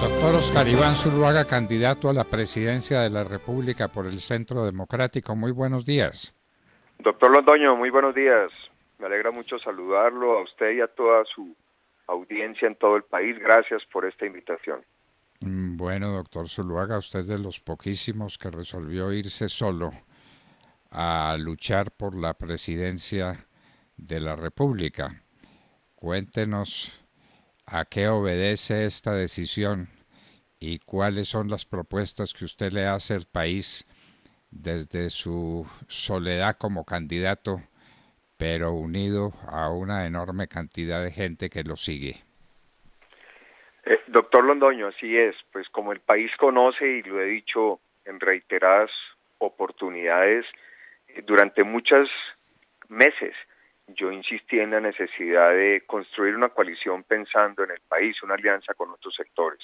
Doctor Oscar Iván Zuluaga, candidato a la presidencia de la República por el Centro Democrático. Muy buenos días. Doctor Londoño, muy buenos días. Me alegra mucho saludarlo a usted y a toda su audiencia en todo el país. Gracias por esta invitación. Bueno, doctor Zuluaga, usted es de los poquísimos que resolvió irse solo a luchar por la presidencia de la República. Cuéntenos a qué obedece esta decisión y cuáles son las propuestas que usted le hace al país desde su soledad como candidato, pero unido a una enorme cantidad de gente que lo sigue. Doctor Londoño, así es, pues como el país conoce y lo he dicho en reiteradas oportunidades, durante muchos meses yo insistí en la necesidad de construir una coalición pensando en el país, una alianza con otros sectores.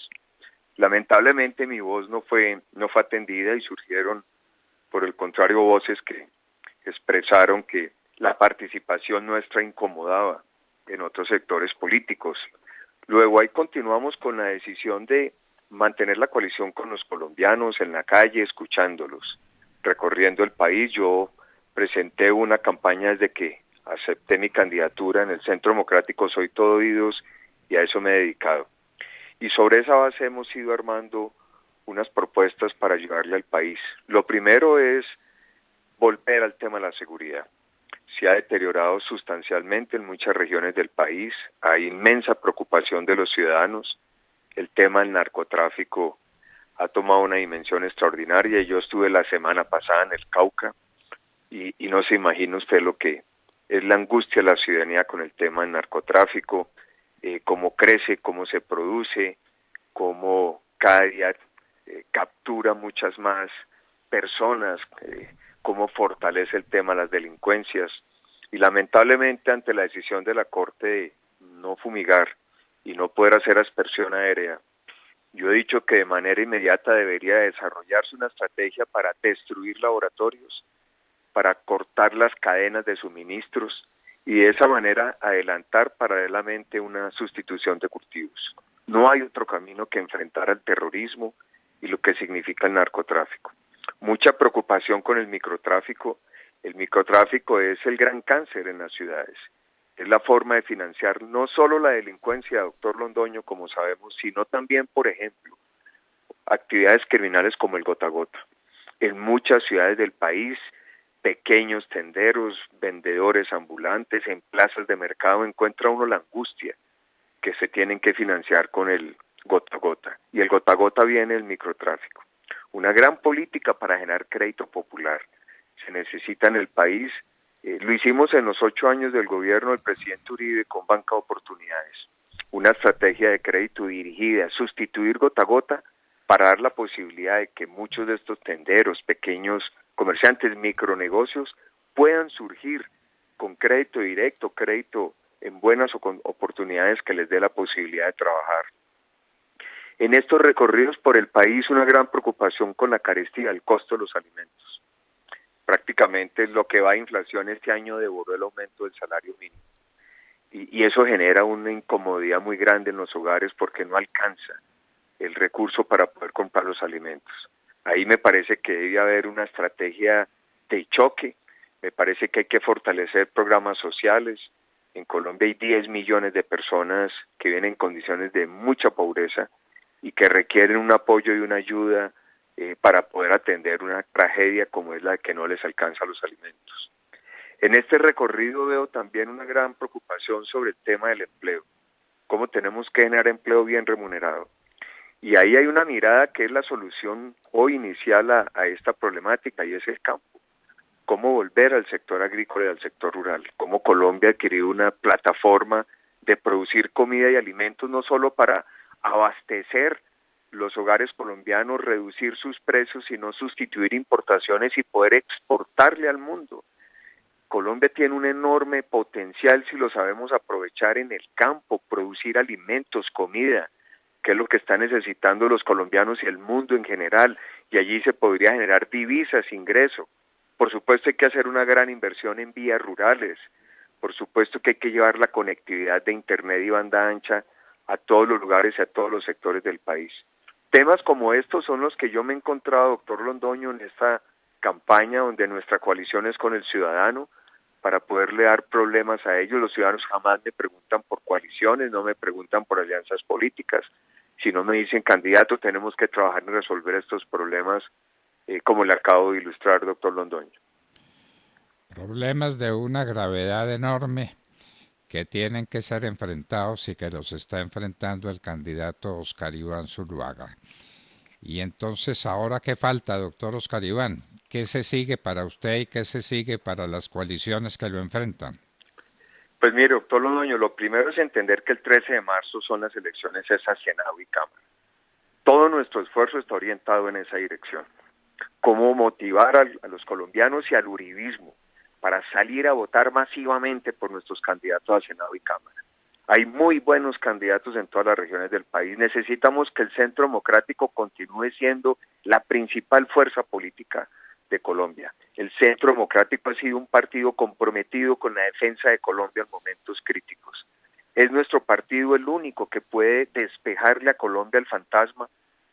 Lamentablemente mi voz no fue atendida y surgieron, por el contrario, voces que expresaron que la participación nuestra incomodaba en otros sectores políticos. Luego ahí continuamos con la decisión de mantener la coalición con los colombianos en la calle, escuchándolos, recorriendo el país. Yo presenté una campaña desde que acepté mi candidatura en el Centro Democrático, soy todo oídos y a eso me he dedicado. Y sobre esa base hemos ido armando unas propuestas para ayudarle al país. Lo primero es volver al tema de la seguridad. Se ha deteriorado sustancialmente en muchas regiones del país, hay inmensa preocupación de los ciudadanos, el tema del narcotráfico ha tomado una dimensión extraordinaria. Yo estuve la semana pasada en el Cauca y no se imagina usted lo que es la angustia de la ciudadanía con el tema del narcotráfico, cómo crece, cómo se produce, cómo cada día captura muchas más personas, cómo fortalece el tema de las delincuencias. Y lamentablemente ante la decisión de la Corte de no fumigar y no poder hacer aspersión aérea, yo he dicho que de manera inmediata debería desarrollarse una estrategia para destruir laboratorios, para cortar las cadenas de suministros y de esa manera adelantar paralelamente una sustitución de cultivos. No hay otro camino que enfrentar al terrorismo y lo que significa el narcotráfico. Mucha preocupación con el microtráfico. El microtráfico es el gran cáncer en las ciudades. Es la forma de financiar no solo la delincuencia, doctor Londoño, como sabemos, sino también, por ejemplo, actividades criminales como el gota a gota. En muchas ciudades del país, pequeños tenderos, vendedores ambulantes, en plazas de mercado, encuentra uno la angustia que se tienen que financiar con el gota a gota. Y el gota a gota viene del microtráfico. Una gran política para generar crédito popular. Se necesita en el país. Lo hicimos en los 8 años del gobierno del presidente Uribe con Banca de Oportunidades. Una estrategia de crédito dirigida a sustituir gota a gota para dar la posibilidad de que muchos de estos tenderos, pequeños comerciantes, micronegocios, puedan surgir con crédito directo, crédito en buenas oportunidades que les dé la posibilidad de trabajar. En estos recorridos por el país, una gran preocupación con la carestía, el costo de los alimentos. Prácticamente lo que va a inflación este año devoró el aumento del salario mínimo. Y eso genera una incomodidad muy grande en los hogares porque no alcanza el recurso para poder comprar los alimentos. Ahí me parece que debe haber una estrategia de choque, me parece que hay que fortalecer programas sociales. En Colombia hay 10 millones de personas que viven en condiciones de mucha pobreza y que requieren un apoyo y una ayuda para poder atender una tragedia como es la de que no les alcanza los alimentos. En este recorrido veo también una gran preocupación sobre el tema del empleo, cómo tenemos que generar empleo bien remunerado. Y ahí hay una mirada que es la solución hoy inicial a esta problemática y es el campo. Cómo volver al sector agrícola y al sector rural, cómo Colombia ha adquirido una plataforma de producir comida y alimentos no solo para abastecer los hogares colombianos, reducir sus precios, sino sustituir importaciones y poder exportarle al mundo. Colombia tiene un enorme potencial si lo sabemos aprovechar en el campo, producir alimentos, comida, que es lo que están necesitando los colombianos y el mundo en general, y allí se podría generar divisas, ingreso. Por supuesto hay que hacer una gran inversión en vías rurales, Por supuesto que hay que llevar la conectividad de Internet y banda ancha a todos los lugares y a todos los sectores del país. Temas como estos son los que yo me he encontrado, doctor Londoño, en esta campaña donde nuestra coalición es con el ciudadano para poderle dar problemas a ellos. Los ciudadanos jamás me preguntan por coaliciones, no me preguntan por alianzas políticas, sino me dicen, candidato, tenemos que trabajar en resolver estos problemas, como le acabo de ilustrar, doctor Londoño. Problemas de una gravedad enorme que tienen que ser enfrentados y que los está enfrentando el candidato Oscar Iván Zuluaga. Y entonces, ¿ahora qué falta, doctor Oscar Iván? ¿Qué se sigue para usted y qué se sigue para las coaliciones que lo enfrentan? Pues mire, doctor Londoño, lo primero es entender que el 13 de marzo son las elecciones a Senado y Cámara. Todo nuestro esfuerzo está orientado en esa dirección. Cómo motivar a los colombianos y al uribismo para salir a votar masivamente por nuestros candidatos a Senado y Cámara. Hay muy buenos candidatos en todas las regiones del país. Necesitamos que el Centro Democrático continúe siendo la principal fuerza política de Colombia. El Centro Democrático ha sido un partido comprometido con la defensa de Colombia en momentos críticos. Es nuestro partido el único que puede despejarle a Colombia el fantasma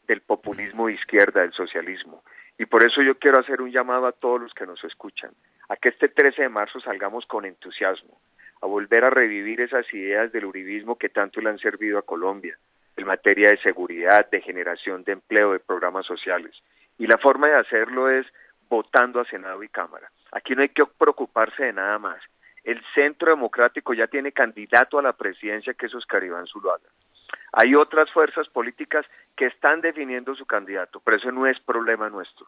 del populismo de izquierda, del socialismo. Y por eso yo quiero hacer un llamado a todos los que nos escuchan, a que este 13 de marzo salgamos con entusiasmo, a volver a revivir esas ideas del uribismo que tanto le han servido a Colombia, en materia de seguridad, de generación de empleo, de programas sociales. Y la forma de hacerlo es votando a Senado y Cámara. Aquí no hay que preocuparse de nada más. El Centro Democrático ya tiene candidato a la presidencia, que es Oscar Iván Zuluaga. Hay otras fuerzas políticas que están definiendo su candidato, pero eso no es problema nuestro.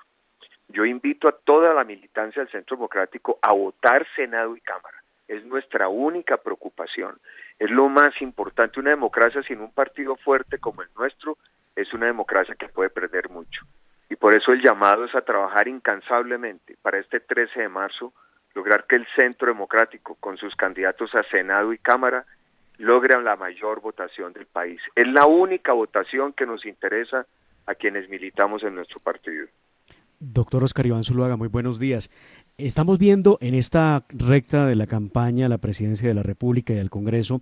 Yo invito a toda la militancia del Centro Democrático a votar Senado y Cámara. Es nuestra única preocupación. Es lo más importante. Una democracia sin un partido fuerte como el nuestro es una democracia que puede perder mucho. Y por eso el llamado es a trabajar incansablemente para este 13 de marzo, lograr que el Centro Democrático, con sus candidatos a Senado y Cámara, logren la mayor votación del país. Es la única votación que nos interesa a quienes militamos en nuestro partido. Doctor Oscar Iván Zuluaga, muy buenos días. Estamos viendo en esta recta de la campaña a la presidencia de la República y del Congreso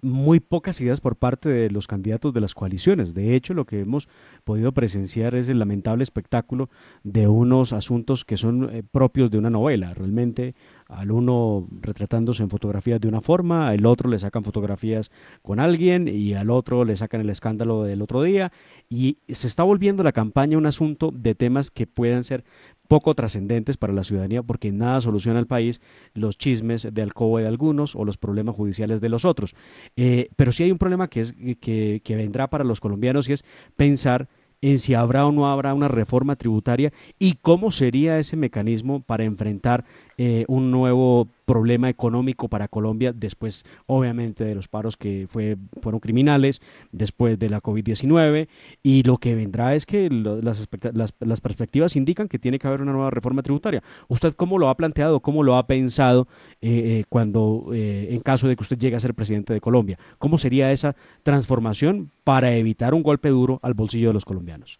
muy pocas ideas por parte de los candidatos de las coaliciones. De hecho, lo que hemos podido presenciar es el lamentable espectáculo de unos asuntos que son propios de una novela. Realmente, al uno retratándose en fotografías de una forma, al otro le sacan fotografías con alguien y al otro le sacan el escándalo del otro día, y se está volviendo la campaña un asunto de temas que puedan ser poco trascendentes para la ciudadanía, porque nada soluciona al país los chismes de alcoba de algunos o los problemas judiciales de los otros. Pero sí hay un problema que vendrá para los colombianos, y es pensar en si habrá o no habrá una reforma tributaria y cómo sería ese mecanismo para enfrentar un nuevo problema económico para Colombia después, obviamente, de los paros que fueron criminales, después de la COVID-19, y lo que vendrá es que las perspectivas indican que tiene que haber una nueva reforma tributaria. ¿Usted cómo lo ha planteado, cómo lo ha pensado en caso de que usted llegue a ser presidente de Colombia? ¿Cómo sería esa transformación para evitar un golpe duro al bolsillo de los colombianos?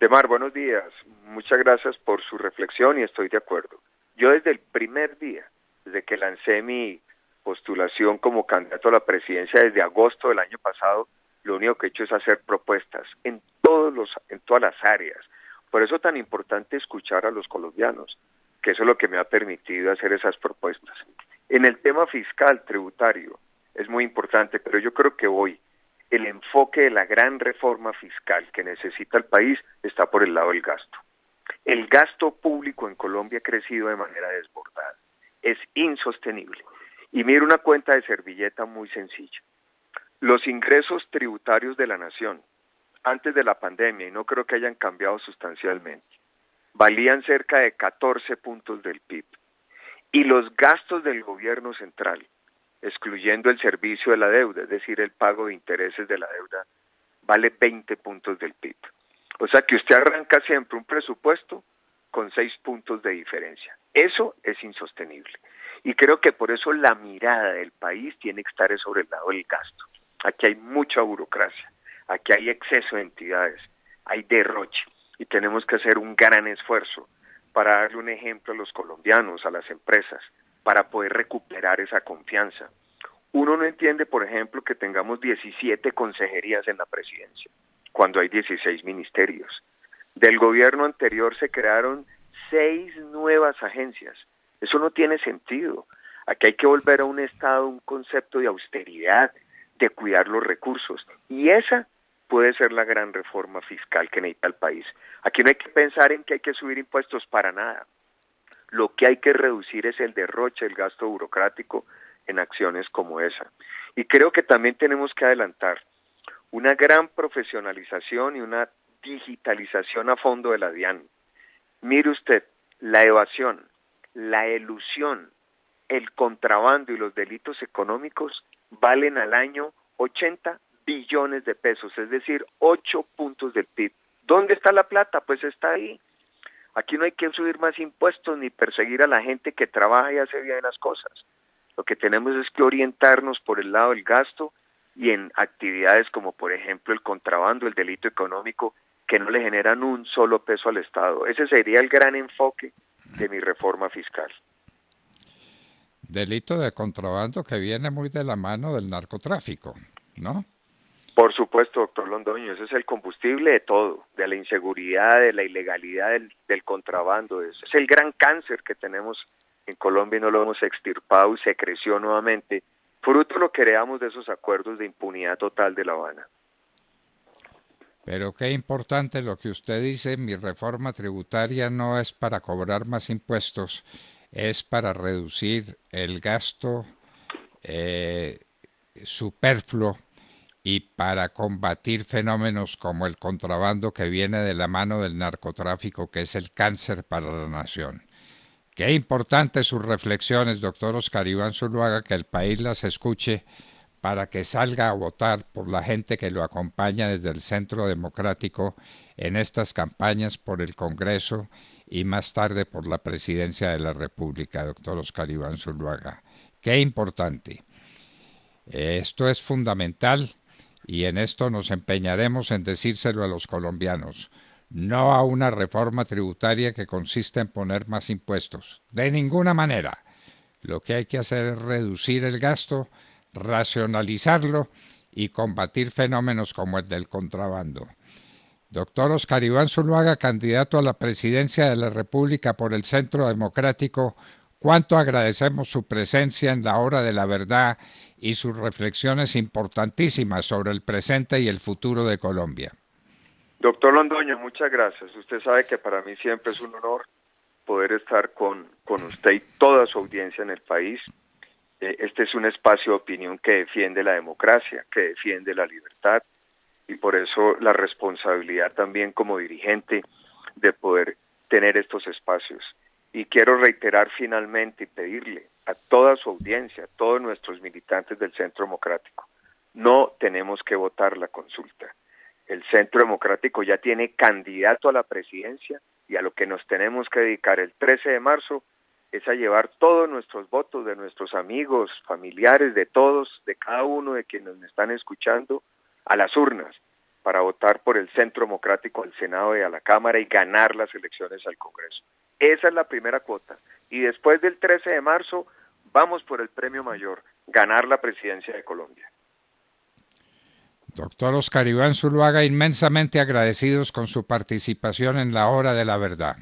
Demar, buenos días. Muchas gracias por su reflexión y estoy de acuerdo. Yo desde el primer día, desde que lancé mi postulación como candidato a la presidencia desde agosto del año pasado, lo único que he hecho es hacer propuestas en todas las áreas. Por eso es tan importante escuchar a los colombianos, que eso es lo que me ha permitido hacer esas propuestas. En el tema fiscal, tributario, es muy importante, pero yo creo que hoy el enfoque de la gran reforma fiscal que necesita el país está por el lado del gasto. El gasto público en Colombia ha crecido de manera desbordada. Es insostenible. Y mire una cuenta de servilleta muy sencilla. Los ingresos tributarios de la nación, antes de la pandemia, y no creo que hayan cambiado sustancialmente, valían cerca de 14 puntos del PIB. Y los gastos del gobierno central, excluyendo el servicio de la deuda, es decir, el pago de intereses de la deuda, vale 20 puntos del PIB. O sea que usted arranca siempre un presupuesto con 6 puntos de diferencia. Eso es insostenible. Y creo que por eso la mirada del país tiene que estar sobre el lado del gasto. Aquí hay mucha burocracia, aquí hay exceso de entidades, hay derroche, y tenemos que hacer un gran esfuerzo para darle un ejemplo a los colombianos, a las empresas, para poder recuperar esa confianza. Uno no entiende, por ejemplo, que tengamos 17 consejerías en la presidencia, cuando hay 16 ministerios. Del gobierno anterior se crearon 6 nuevas agencias. Eso no tiene sentido. Aquí hay que volver a un Estado, un concepto de austeridad, de cuidar los recursos. Y esa puede ser la gran reforma fiscal que necesita el país. Aquí no hay que pensar en que hay que subir impuestos para nada. Lo que hay que reducir es el derroche, el gasto burocrático en acciones como esa. Y creo que también tenemos que adelantar una gran profesionalización y una digitalización a fondo de la DIAN. Mire usted, la evasión, la elusión, el contrabando y los delitos económicos valen al año 80 billones de pesos, es decir, 8 puntos del PIB. ¿Dónde está la plata? Pues está ahí. Aquí no hay que subir más impuestos ni perseguir a la gente que trabaja y hace bien las cosas. Lo que tenemos es que orientarnos por el lado del gasto y en actividades como, por ejemplo, el contrabando, el delito económico, que no le generan un solo peso al Estado. Ese sería el gran enfoque de mi reforma fiscal. Delito de contrabando que viene muy de la mano del narcotráfico, ¿no? Por supuesto, doctor Londoño, ese es el combustible de todo, de la inseguridad, de la ilegalidad, del contrabando. Ese es el gran cáncer que tenemos en Colombia y no lo hemos extirpado y se creció nuevamente, fruto de lo que heredamos de esos acuerdos de impunidad total de La Habana. Pero qué importante lo que usted dice, mi reforma tributaria no es para cobrar más impuestos, es para reducir el gasto superfluo y para combatir fenómenos como el contrabando que viene de la mano del narcotráfico, que es el cáncer para la nación. Qué importantes sus reflexiones, doctor Oscar Iván Zuluaga, que el país las escuche para que salga a votar por la gente que lo acompaña desde el Centro Democrático en estas campañas por el Congreso y más tarde por la Presidencia de la República, doctor Oscar Iván Zuluaga. Qué importante. Esto es fundamental y en esto nos empeñaremos en decírselo a los colombianos. No a una reforma tributaria que consiste en poner más impuestos. De ninguna manera. Lo que hay que hacer es reducir el gasto, racionalizarlo y combatir fenómenos como el del contrabando. Doctor Oscar Iván Zuluaga, candidato a la presidencia de la República por el Centro Democrático, cuánto agradecemos su presencia en la hora de la verdad y sus reflexiones importantísimas sobre el presente y el futuro de Colombia. Doctor Londoño, muchas gracias. Usted sabe que para mí siempre es un honor poder estar con usted y toda su audiencia en el país. Este es un espacio de opinión que defiende la democracia, que defiende la libertad, y por eso la responsabilidad también como dirigente de poder tener estos espacios. Y quiero reiterar finalmente y pedirle a toda su audiencia, a todos nuestros militantes del Centro Democrático, no tenemos que votar la consulta. El Centro Democrático ya tiene candidato a la presidencia y a lo que nos tenemos que dedicar el 13 de marzo es a llevar todos nuestros votos de nuestros amigos, familiares, de todos, de cada uno de quienes me están escuchando, a las urnas para votar por el Centro Democrático al Senado y a la Cámara y ganar las elecciones al Congreso. Esa es la primera cuota. Y después del 13 de marzo vamos por el premio mayor, ganar la presidencia de Colombia. Doctor Oscar Iván Zuluaga, inmensamente agradecidos con su participación en la Hora de la Verdad.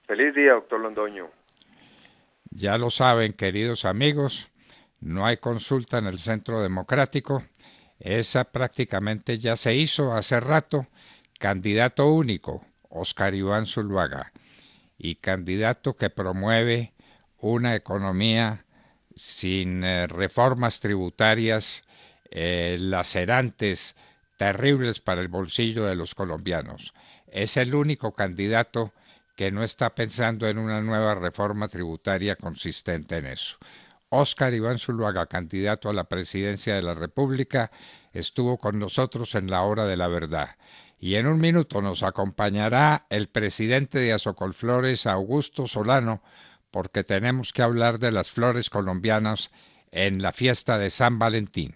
Feliz día, doctor Londoño. Ya lo saben, queridos amigos, no hay consulta en el Centro Democrático. Esa prácticamente ya se hizo hace rato. Candidato único, Oscar Iván Zuluaga, y candidato que promueve una economía sin reformas tributarias lacerantes, terribles para el bolsillo de los colombianos. Es el único candidato que no está pensando en una nueva reforma tributaria consistente en eso. Oscar Iván Zuluaga, candidato a la presidencia de la República, estuvo con nosotros en la Hora de la Verdad. Y en un minuto nos acompañará el presidente de Azocolflores, Augusto Solano, porque tenemos que hablar de las flores colombianas en la fiesta de San Valentín.